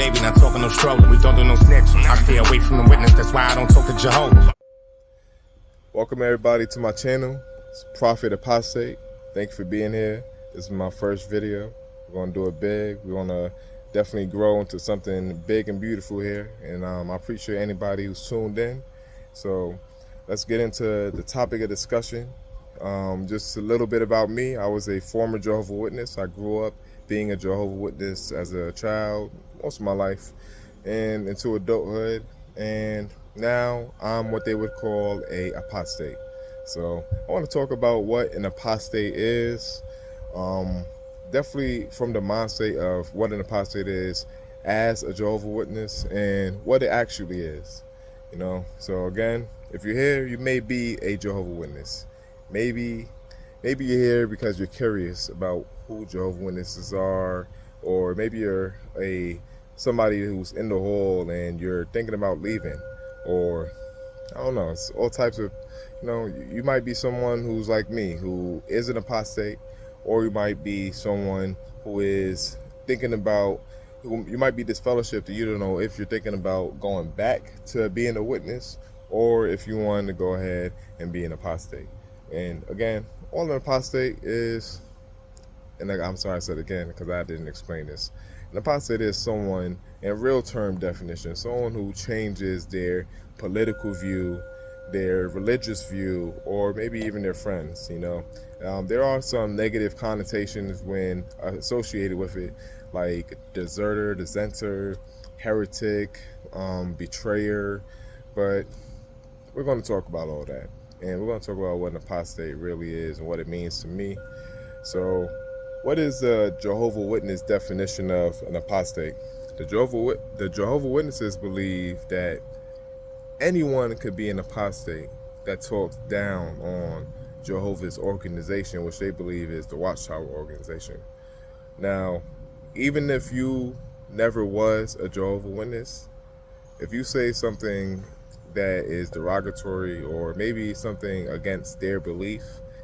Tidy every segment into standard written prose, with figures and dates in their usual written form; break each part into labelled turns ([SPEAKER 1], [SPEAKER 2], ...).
[SPEAKER 1] baby, not talking no strolling. We don't do no snitching. I stay away from the witness, that's why I don't talk to Jehovah.
[SPEAKER 2] Welcome everybody to my channel. It's Prophet Apostate. Thank you for being here. This is my first video. We're gonna do it big. We wanna definitely grow into something big and beautiful here. And I appreciate anybody who's tuned in. So let's get into the topic of discussion. Just a little bit about me. I was a former Jehovah's Witness. I grew up being a Jehovah's Witness as a child, most of my life, and into adulthood. And now I'm what they would call a apostate. So I want to talk about what an apostate is. Definitely from the mindset of what an apostate is as a Jehovah's Witness and what it actually is. So again, if you're here, you may be a Jehovah's Witness. Maybe you're here because you're curious about who Jehovah's Witnesses are, or maybe you're somebody who's in the hole and you're thinking about leaving, or I don't know, it's all types of, you might be someone who's like me, who is an apostate, or you might be someone who is thinking about, you might be disfellowshipped and you don't know if you're thinking about going back to being a witness, or if you want to go ahead and be an apostate. And again, all an apostate is, and I'm sorry I said again because I didn't explain this. An apostate is someone, in real term definition, someone who changes their political view, their religious view, or maybe even their friends. There are some negative connotations when associated with it, like deserter, dissenter, heretic, betrayer, but we're going to talk about all that. And we're going to talk about what an apostate really is and what it means to me. So what is the Jehovah's Witness definition of an apostate? The Jehovah's Witnesses believe that anyone could be an apostate that talks down on Jehovah's organization, which they believe is the Watchtower organization. Now, even if you never was a Jehovah's Witness, if you say something that is derogatory or maybe something against their belief,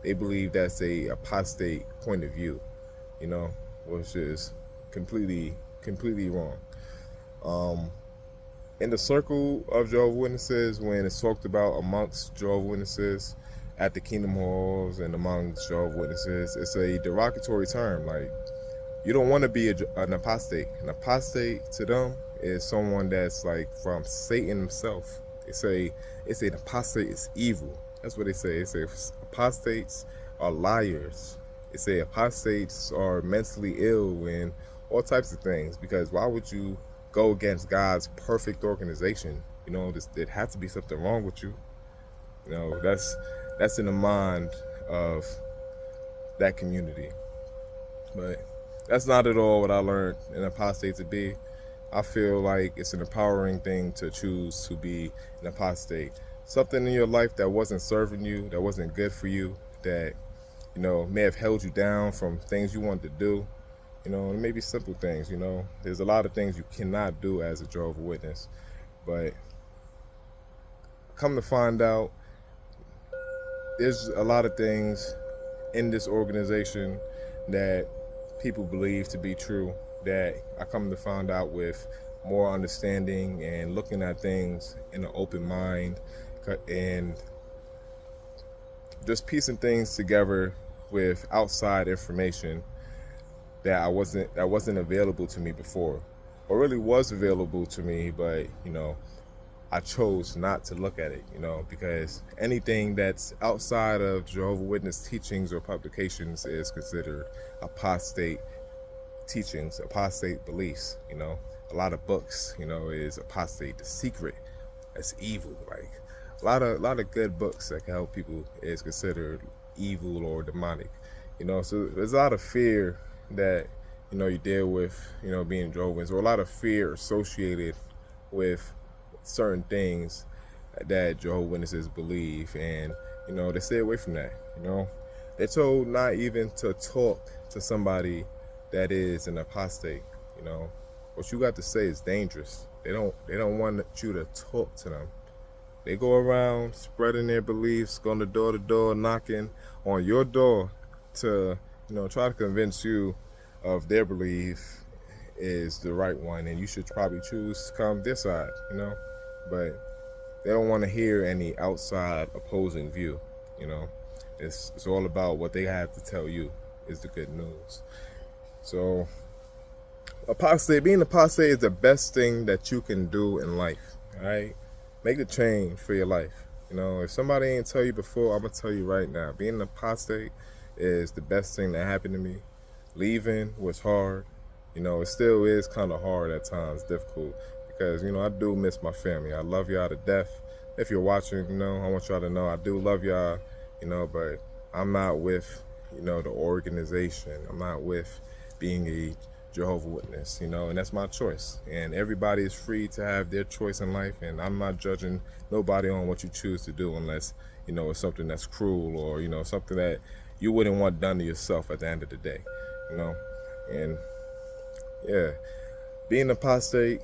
[SPEAKER 2] they believe that's a apostate point of view, which is completely wrong. In the circle of Jehovah's Witnesses, when it's talked about amongst Jehovah's Witnesses at the Kingdom Halls and amongst Jehovah's Witnesses, it's a derogatory term. Like, you don't want to be an apostate. An apostate to them is someone that's like from Satan himself. They say an apostate is evil. That's what they say. They say apostates are liars. They say apostates are mentally ill and all types of things, because why would you go against God's perfect organization? There has to be something wrong with you. That's in the mind of that community. But that's not at all what I learned an apostate to be. I feel like it's an empowering thing to choose to be an apostate. Something in your life that wasn't serving you, that wasn't good for you, that may have held you down from things you wanted to do. And maybe simple things. There's a lot of things you cannot do as a Jehovah's Witness, but come to find out, there's a lot of things in this organization that people believe to be true, that I come to find out with more understanding and looking at things in an open mind and just piecing things together with outside information that wasn't available to me before, or really was available to me, but I chose not to look at it, because anything that's outside of Jehovah's Witness teachings or publications is considered apostate teachings, apostate beliefs. A lot of books, is apostate. The Secret, that's evil. Like a lot of good books that can help people is considered evil or demonic. So there's a lot of fear that you deal with, being Jehovah's, or a lot of fear associated with certain things that Jehovah's Witnesses believe, and they stay away from that. They're told not even to talk to somebody that is an apostate. What you got to say is dangerous. They don't want you to talk to them. They go around spreading their beliefs, going door to door, knocking on your door to try to convince you of their belief is the right one, and you should probably choose to come this side, you know. But they don't want to hear any outside opposing view, you know. It's all about what they have to tell you is the good news. So being apostate is the best thing that you can do in life, all right? Make the change for your life. You know, if somebody ain't tell you before, I'm gonna tell you right now. Being an apostate is the best thing that happened to me. Leaving was hard. You know, it still is kind of hard at times, difficult, because, you know, I do miss my family. I love y'all to death. If you're watching, you know, I want y'all to know I do love y'all, you know, but I'm not with, you know, the organization. I'm not with being a Jehovah's Witness, you know, and that's my choice. And everybody is free to have their choice in life, and I'm not judging nobody on what you choose to do unless, you know, it's something that's cruel or, you know, something that you wouldn't want done to yourself at the end of the day, you know. And yeah, being apostate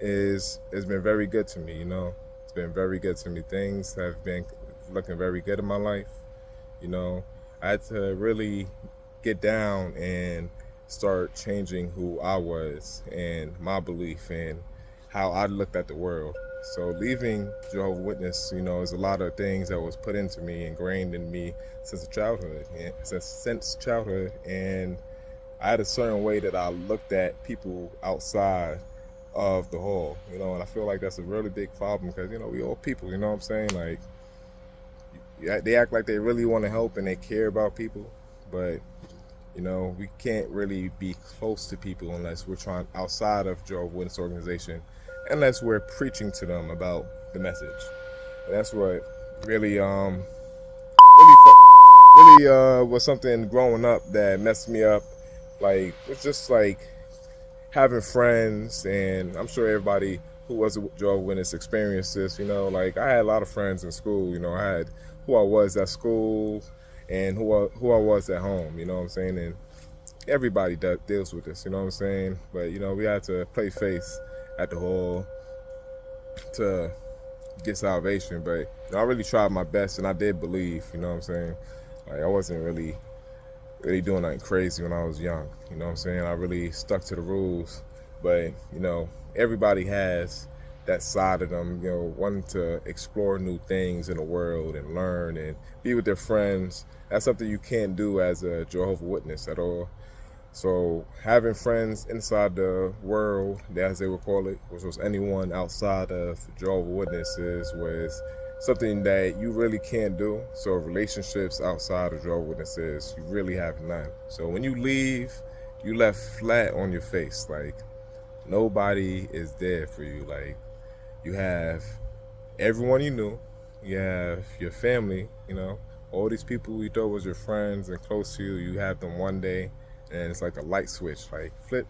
[SPEAKER 2] has been very good to me, you know. It's been very good to me. Things have been looking very good in my life, you know. I had to really get down and start changing who I was and my belief and how I looked at the world. So leaving Jehovah's Witness, you know, is a lot of things that was put into me, ingrained in me since childhood, and I had a certain way that I looked at people outside of the hall, you know, and I feel like that's a really big problem because, you know, we all people, you know what I'm saying? Like, they act like they really want to help and they care about people, but, you know, we can't really be close to people unless we're trying outside of Jehovah's Witness organization, unless we're preaching to them about the message. And that's what really, was something growing up that messed me up. Like, it's just like having friends, and I'm sure everybody who was a Jehovah's Witness experienced this, you know. Like, I had a lot of friends in school, you know. I had who I was at school and who I was at home, you know what I'm saying? And everybody deals with this, you know what I'm saying? But, you know, we had to play faith at the hall to get salvation. But, you know, I really tried my best, and I did believe, you know what I'm saying? Like, I wasn't really doing nothing crazy when I was young, you know what I'm saying? I really stuck to the rules. But, you know, everybody has that side of them, you know, wanting to explore new things in the world and learn and be with their friends. That's something you can't do as a Jehovah's Witness at all. So having friends inside the world, as they would call it, which was anyone outside of Jehovah's Witnesses, was something that you really can't do. So relationships outside of Jehovah's Witnesses, you really have none. So when you leave, you left flat on your face. Like, nobody is there for you. Like, you have everyone you knew, you have your family, you know, all these people you thought was your friends and close to you, you have them one day, and it's like a light switch, like flip.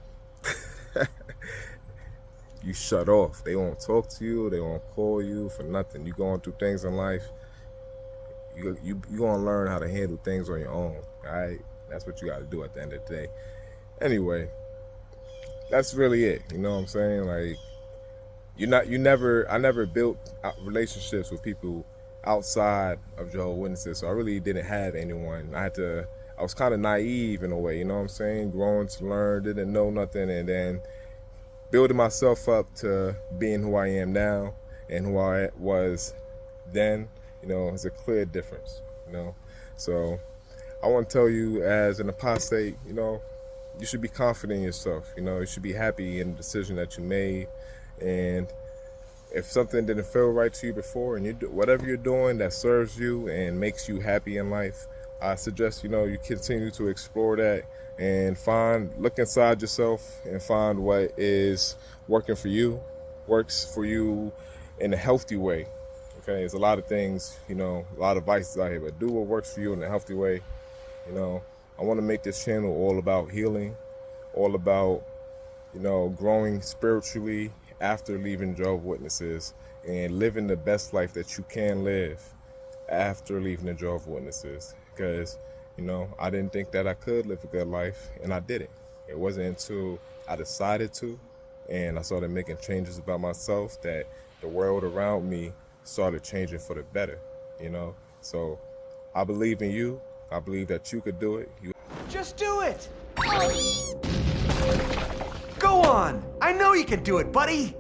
[SPEAKER 2] You shut off. They won't talk to you, they won't call you for nothing. You going through things in life, you gonna learn how to handle things on your own, all right? That's what you got to do at the end of the day. Anyway, that's really it, you know what I'm saying? Like, I never built relationships with people outside of Jehovah's Witnesses, so I really didn't have anyone. I was kind of naive in a way, you know what I'm saying? Growing to learn, didn't know nothing, and then building myself up to being who I am now and who I was then, you know, is a clear difference, you know? So I want to tell you, as an apostate, you know, you should be confident in yourself, you know, you should be happy in the decision that you made. And if something didn't feel right to you before, and you do whatever you're doing that serves you and makes you happy in life, I suggest, you know, you continue to explore that and look inside yourself and find what is works for you in a healthy way. Okay, there's a lot of things, you know, a lot of vices out here, but do what works for you in a healthy way. You know, I want to make this channel all about healing, all about, you know, growing spiritually after leaving Jehovah's Witnesses and living the best life that you can live after leaving the Jehovah's Witnesses. Because, you know, I didn't think that I could live a good life, and I didn't. It wasn't until I decided to, and I started making changes about myself, that the world around me started changing for the better, you know? So I believe in you. I believe that you could do it.
[SPEAKER 3] Just do it! Go on! I know you can do it, buddy!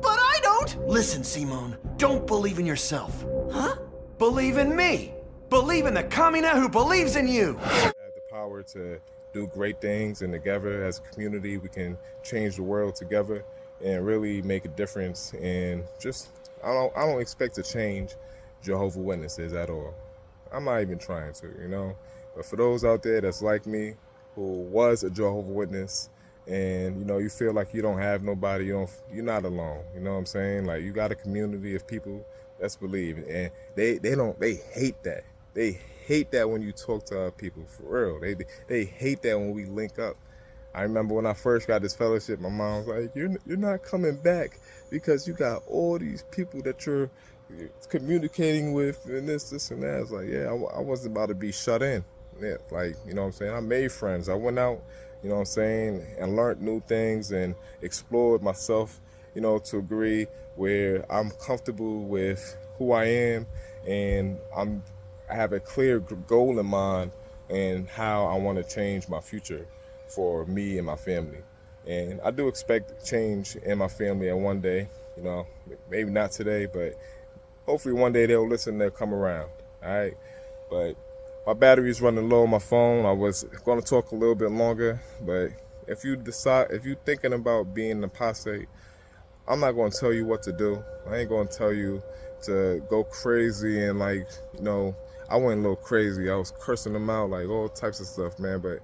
[SPEAKER 4] But I don't!
[SPEAKER 3] Listen, Simone, don't believe in yourself.
[SPEAKER 4] Huh?
[SPEAKER 3] Believe in me! Believe in the Kamina who believes in you!
[SPEAKER 2] We have the power to do great things, and together as a community we can change the world together and really make a difference. And just I don't expect to change Jehovah's Witnesses at all. I'm not even trying to, you know. But for those out there that's like me, who was a Jehovah's Witness, and you know, you feel like you don't have nobody, you're not alone. You know what I'm saying? Like, you got a community of people that's believe, and they hate that. They hate that when you talk to other people, for real. They hate that when we link up. I remember when I first got this fellowship, my mom was like, you're not coming back because you got all these people that you're communicating with and this and that. It's like, yeah, I wasn't about to be shut in. Yeah, like, you know what I'm saying? I made friends. I went out, you know what I'm saying, and learned new things and explored myself, you know, to a degree where I'm comfortable with who I am, and I have a clear goal in mind and how I want to change my future for me and my family. And I do expect change in my family at one day, you know, maybe not today, but hopefully one day they'll listen, they'll come around, all right? But my battery is running low on my phone. I was going to talk a little bit longer, but if you're thinking about being an apostate, I'm not going to tell you what to do. I ain't going to tell you to go crazy and, like, you know, I went a little crazy. I was cursing them out, like all types of stuff, man. But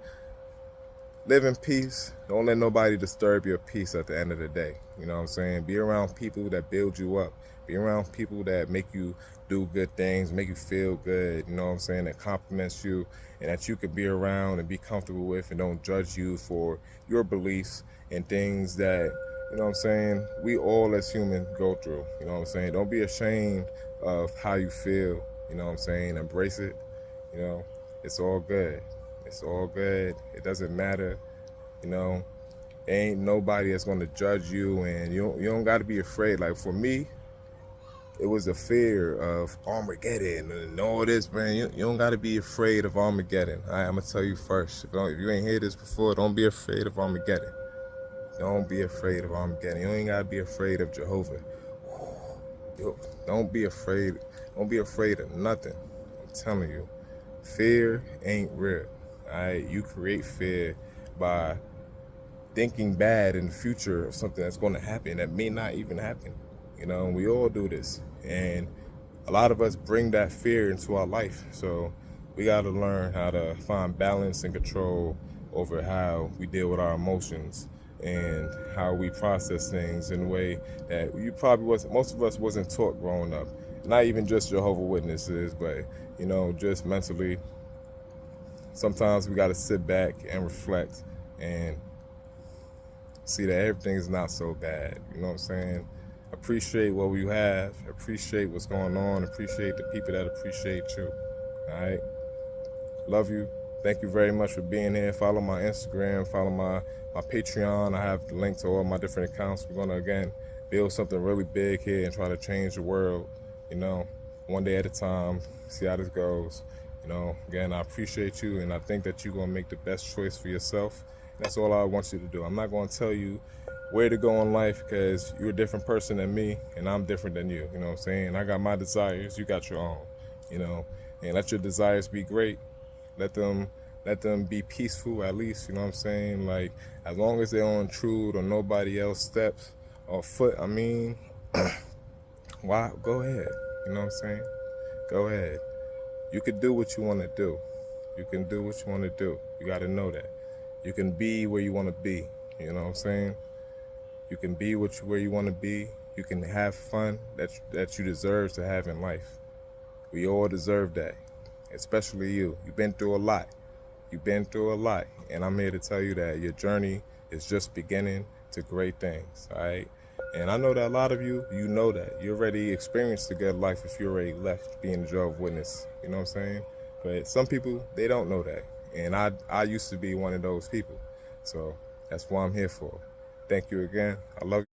[SPEAKER 2] live in peace. Don't let nobody disturb your peace at the end of the day. You know what I'm saying? Be around people that build you up. Be around people that make you do good things, make you feel good, you know what I'm saying, that compliments you and that you can be around and be comfortable with and don't judge you for your beliefs and things that, you know what I'm saying, we all as humans go through, you know what I'm saying. Don't be ashamed of how you feel, you know what I'm saying. Embrace it, you know. It's all good. It's all good. It doesn't matter, you know. Ain't nobody that's going to judge you, and you don't got to be afraid. Like, for me, it was the fear of Armageddon and all this, man. You don't got to be afraid of Armageddon. All right, I'm going to tell you first. If you ain't heard this before, don't be afraid of Armageddon. Don't be afraid of Armageddon. You ain't got to be afraid of Jehovah. Don't be afraid. Don't be afraid of nothing. I'm telling you. Fear ain't real. All right? You create fear by thinking bad in the future of something that's going to happen that may not even happen. You know, we all do this. And a lot of us bring that fear into our life. So we got to learn how to find balance and control over how we deal with our emotions and how we process things in a way that most of us wasn't taught growing up. Not even just Jehovah's Witnesses, but, you know, just mentally. Sometimes we got to sit back and reflect and see that everything is not so bad. You know what I'm saying? Appreciate what we have, appreciate what's going on, appreciate the people that appreciate you. All right? Love you. Thank you very much for being here. Follow my Instagram, follow my Patreon. I have the link to all my different accounts. We're going to, again, build something really big here and try to change the world, you know, one day at a time, see how this goes. You know, again, I appreciate you, and I think that you're going to make the best choice for yourself. That's all I want you to do. I'm not going to tell you where to go in life because you're a different person than me and I'm different than you. You know what I'm saying? I got my desires, you got your own, you know, and let your desires be great. Let them be peaceful at least, you know what I'm saying? Like, as long as they don't intrude on nobody else's steps or foot, I mean, why? Go ahead, you know what I'm saying? Go ahead. You can do what you want to do. You can do what you want to do. You got to know that. You can be where you want to be, you know what I'm saying? You can be where you want to be. You can have fun that you deserve to have in life. We all deserve that, especially you. You've been through a lot. You've been through a lot, and I'm here to tell you that your journey is just beginning to great things, all right? And I know that a lot of you know that. You already experienced a good life if you already left being a Jehovah's Witness, you know what I'm saying? But some people, they don't know that, and I used to be one of those people. So that's what I'm here for. Thank you again. I love you.